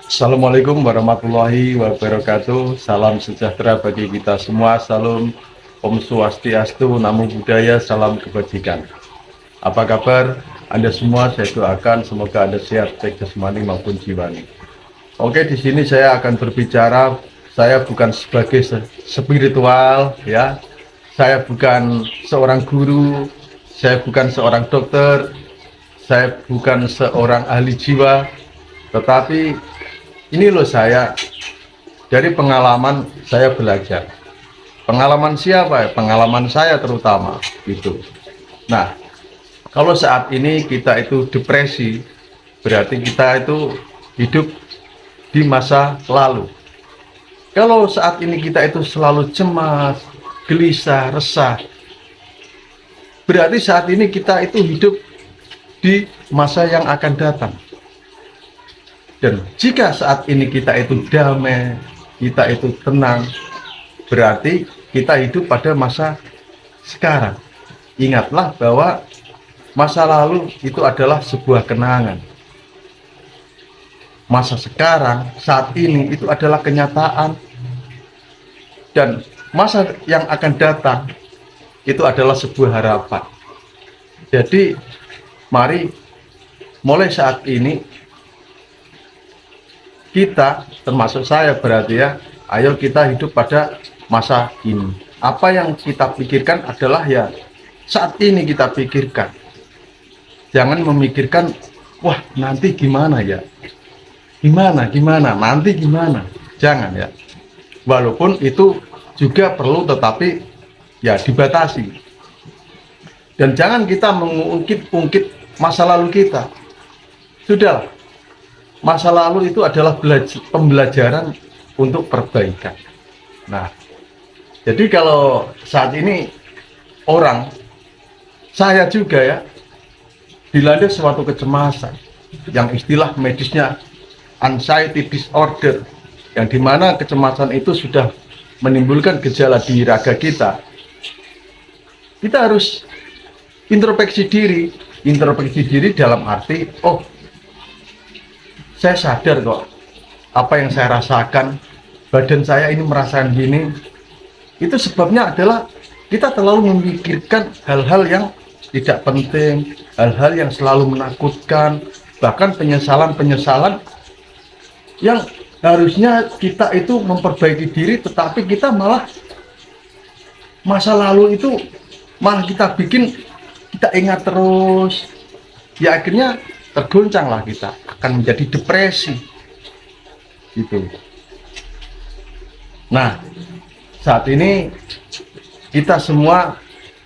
Assalamualaikum warahmatullahi wabarakatuh. Salam sejahtera bagi kita semua. Salam Om Swastiastu, Namo Buddhaya, salam kebajikan. Apa kabar Anda semua? Saya doakan semoga Anda sehat baik jasmani maupun jiwani. Oke, di sini saya akan berbicara. Saya bukan sebagai spiritual, ya. Saya bukan seorang guru. Saya bukan seorang dokter. Saya bukan seorang ahli jiwa. Tetapi ini loh, saya dari pengalaman saya belajar. Pengalaman siapa? Pengalaman saya terutama gitu. Nah, kalau saat ini kita itu depresi, berarti kita itu hidup di masa lalu. Kalau saat ini kita itu selalu cemas, gelisah, resah, berarti saat ini kita itu hidup di masa yang akan datang. Dan jika saat ini kita itu damai, kita itu tenang, berarti kita hidup pada masa sekarang. Ingatlah bahwa masa lalu itu adalah sebuah kenangan. Masa sekarang, saat ini itu adalah kenyataan. Dan masa yang akan datang itu adalah sebuah harapan. Jadi, mari mulai saat ini kita, termasuk saya berarti ya, ayo kita hidup pada masa ini. Apa yang kita pikirkan adalah ya saat ini kita pikirkan. Jangan memikirkan, wah nanti gimana ya, gimana, nanti gimana. Jangan ya. Walaupun itu juga perlu, tetapi ya dibatasi. Dan jangan kita mengungkit-ungkit masa lalu kita. Sudahlah, masa lalu itu adalah pembelajaran untuk perbaikan. Nah, jadi kalau saat ini orang, saya juga ya, dilanda suatu kecemasan yang istilah medisnya anxiety disorder, yang dimana kecemasan itu sudah menimbulkan gejala di raga kita. Kita harus introspeksi diri dalam arti, oh saya sadar kok apa yang saya rasakan, badan saya ini merasakan gini. Itu sebabnya adalah kita terlalu memikirkan hal-hal yang tidak penting, hal-hal yang selalu menakutkan, bahkan penyesalan-penyesalan yang harusnya kita itu memperbaiki diri, tetapi kita malah masa lalu itu malah kita bikin, kita ingat terus, ya akhirnya tergoncang lah, kita akan menjadi depresi gitu. Nah, saat ini kita semua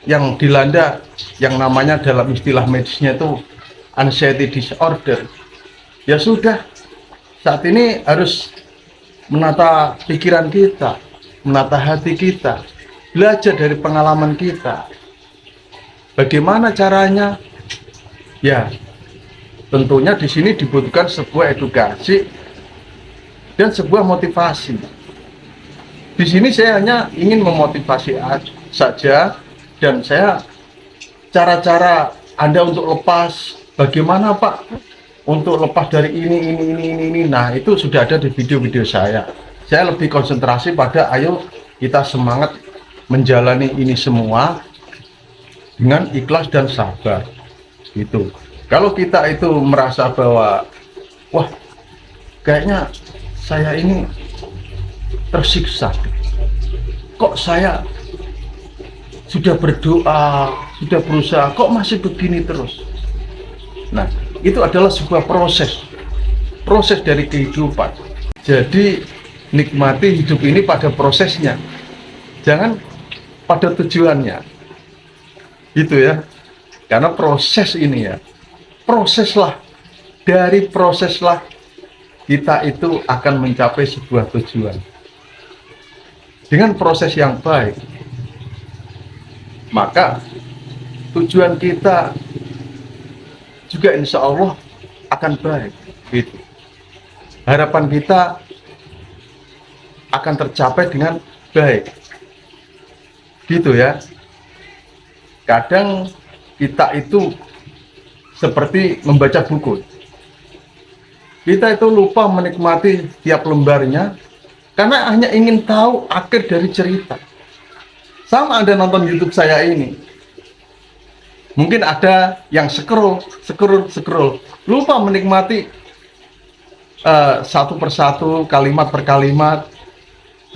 yang dilanda yang namanya dalam istilah medisnya itu anxiety disorder, ya sudah, saat ini harus menata pikiran kita, menata hati kita, belajar dari pengalaman kita. Bagaimana caranya? Ya, tentunya di sini dibutuhkan sebuah edukasi dan sebuah motivasi. Di sini saya hanya ingin memotivasi saja, dan saya cara-cara Anda untuk lepas, bagaimana Pak untuk lepas dari ini. Nah, itu sudah ada di video-video saya. Saya lebih konsentrasi pada ayo kita semangat menjalani ini semua dengan ikhlas dan sabar gitu. Kalau kita itu merasa bahwa wah kayaknya saya ini tersiksa, kok saya sudah berdoa, sudah berusaha, kok masih begini terus. Nah, itu adalah sebuah proses dari kehidupan. Jadi nikmati hidup ini pada prosesnya, jangan pada tujuannya gitu ya. Karena proses ini ya, dari proseslah kita itu akan mencapai sebuah tujuan dengan proses yang baik, maka tujuan kita juga insya Allah akan baik gitu. Harapan kita akan tercapai dengan baik gitu ya. Kadang kita itu seperti membaca buku, Kita itu lupa menikmati tiap lembarnya karena hanya ingin tahu akhir dari cerita. Sama Anda nonton YouTube saya ini. Mungkin ada yang scroll, lupa menikmati satu persatu, kalimat per kalimat,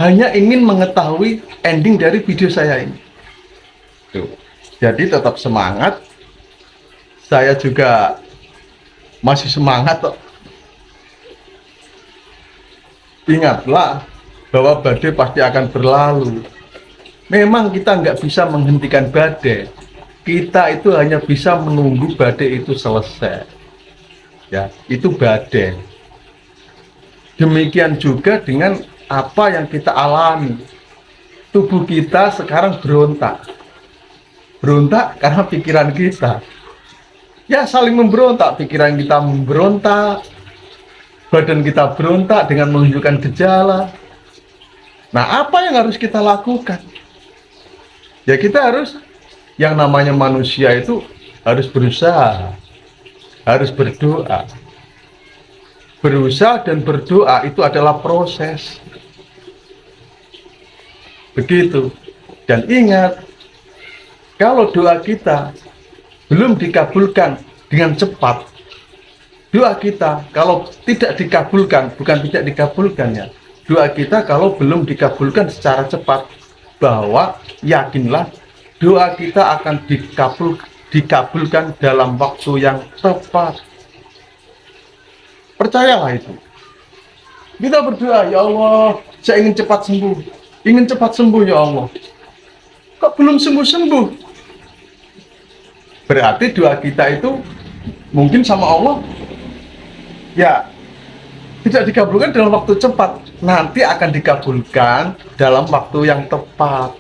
hanya ingin mengetahui ending dari video saya ini. Tuh. Jadi tetap semangat. Saya juga masih semangat kok. Ingatlah bahwa badai pasti akan berlalu. Memang kita nggak bisa menghentikan badai. Kita itu hanya bisa menunggu badai itu selesai. Ya, itu badai. Demikian juga dengan apa yang kita alami. Tubuh kita sekarang berontak. Berontak karena pikiran kita. Ya, saling memberontak. Pikiran kita memberontak. Badan kita berontak dengan menunjukkan gejala. Nah, apa yang harus kita lakukan? Ya, kita harus, yang namanya manusia itu harus berusaha, harus berdoa. Berusaha dan berdoa itu adalah proses. Begitu. Dan ingat, kalau doa kita belum dikabulkan dengan cepat, doa kita kalau tidak dikabulkan, bukan tidak dikabulkan ya, doa kita kalau belum dikabulkan secara cepat, bahwa yakinlah doa kita akan dikabulkan dalam waktu yang tepat. Percayalah itu. Kita berdoa, ya Allah, saya ingin cepat sembuh. Ingin cepat sembuh ya Allah. Kok belum sembuh-sembuh? Berarti doa kita itu mungkin sama Allah ya tidak dikabulkan dalam waktu cepat. Nanti akan dikabulkan dalam waktu yang tepat.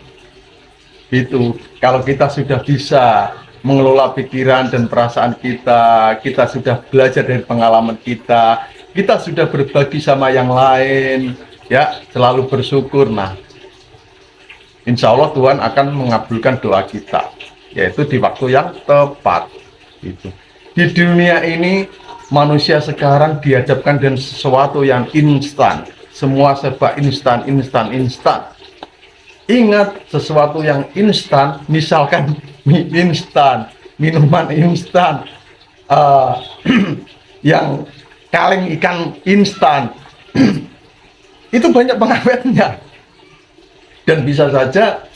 Itu kalau kita sudah bisa mengelola pikiran dan perasaan kita, kita sudah belajar dari pengalaman kita sudah berbagi sama yang lain, ya, selalu bersyukur. Nah, insya Allah Tuhan akan mengabulkan doa kita, yaitu di waktu yang tepat. Itu. Di dunia ini, manusia sekarang dihadapkan dengan sesuatu yang instan. Semua serba instan. Ingat, sesuatu yang instan, misalkan mie instan, minuman instan, yang kaleng ikan instan, itu banyak pengawetnya dan bisa saja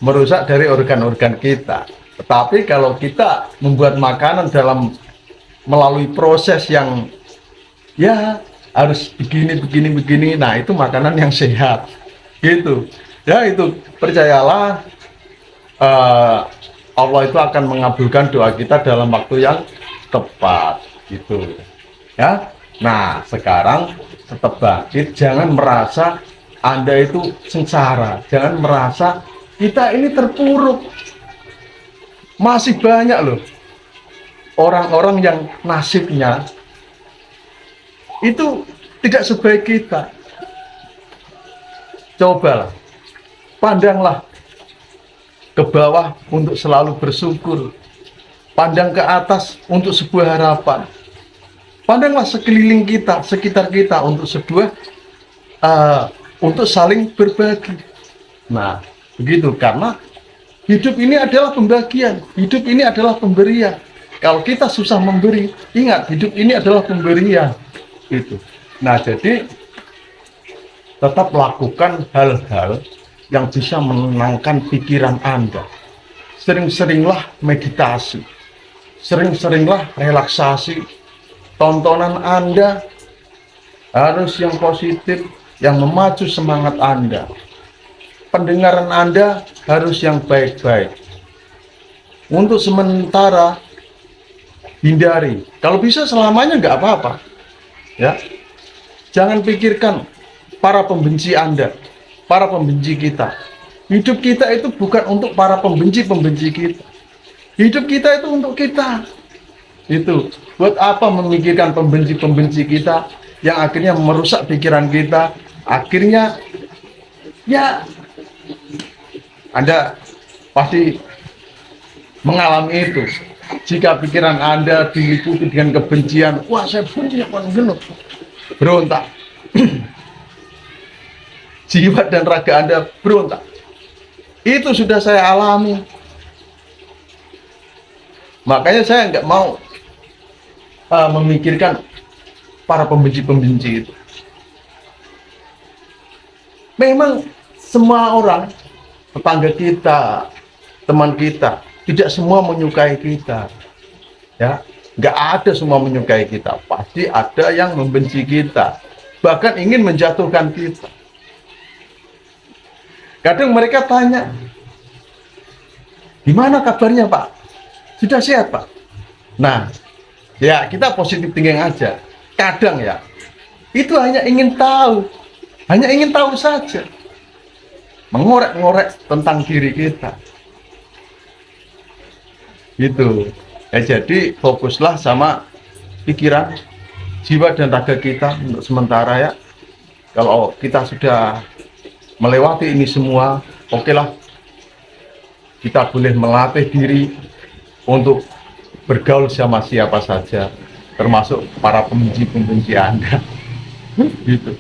merusak dari organ-organ kita. Tetapi kalau kita membuat makanan melalui proses yang ya harus begini, nah itu makanan yang sehat, gitu. Ya, itu percayalah, Allah itu akan mengabulkan doa kita dalam waktu yang tepat, gitu ya. Nah, sekarang tetap bangkit, jangan merasa Anda itu sengsara, jangan merasa kita ini terpuruk. Masih banyak loh orang-orang yang nasibnya itu tidak sebaik kita. Cobalah, pandanglah ke bawah untuk selalu bersyukur. Pandang ke atas untuk sebuah harapan. Pandanglah sekeliling kita, sekitar kita untuk untuk saling berbagi. Nah, begitu, karena hidup ini adalah pembagian, hidup ini adalah pemberian. Kalau kita susah memberi, ingat hidup ini adalah pemberian. Gitu. Nah, jadi tetap lakukan hal-hal yang bisa menenangkan pikiran Anda. Sering-seringlah meditasi, sering-seringlah relaksasi. Tontonan Anda harus yang positif, yang memacu semangat Anda. Pendengaran Anda harus yang baik-baik. Untuk sementara hindari, kalau bisa selamanya nggak apa-apa, ya. Jangan pikirkan para pembenci Anda, para pembenci kita. Hidup kita itu bukan untuk para pembenci kita. Hidup kita itu untuk kita. Itu. Buat apa memikirkan pembenci kita yang akhirnya merusak pikiran kita? Akhirnya ya Anda pasti mengalami itu. Jika pikiran Anda diliputi dengan kebencian, wah saya benci apa genut. berontak. Jiwa dan raga Anda berontak. Itu sudah saya alami. Makanya saya nggak mau memikirkan para pembenci-pembenci itu. Memang semua orang, tetangga kita, teman kita, tidak semua menyukai kita. Ya, nggak ada semua menyukai kita. Pasti ada yang membenci kita, bahkan ingin menjatuhkan kita. Kadang mereka tanya, gimana kabarnya Pak? Sudah sehat Pak? Nah, ya kita positif thinking aja. Kadang ya, itu hanya ingin tahu saja, mengorek-ngorek tentang diri kita. Gitu. Ya, jadi fokuslah sama pikiran, jiwa dan raga kita untuk sementara ya. Kalau kita sudah melewati ini semua, oke lah, kita boleh melatih diri untuk bergaul sama siapa saja, termasuk para pembenci-pembenci Anda. Gitu.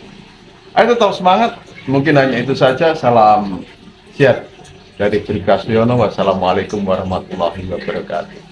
Ayo tetap semangat. Mungkin hanya itu saja. Salam sehat dari Budi Kastiono. Wassalamualaikum warahmatullahi wabarakatuh.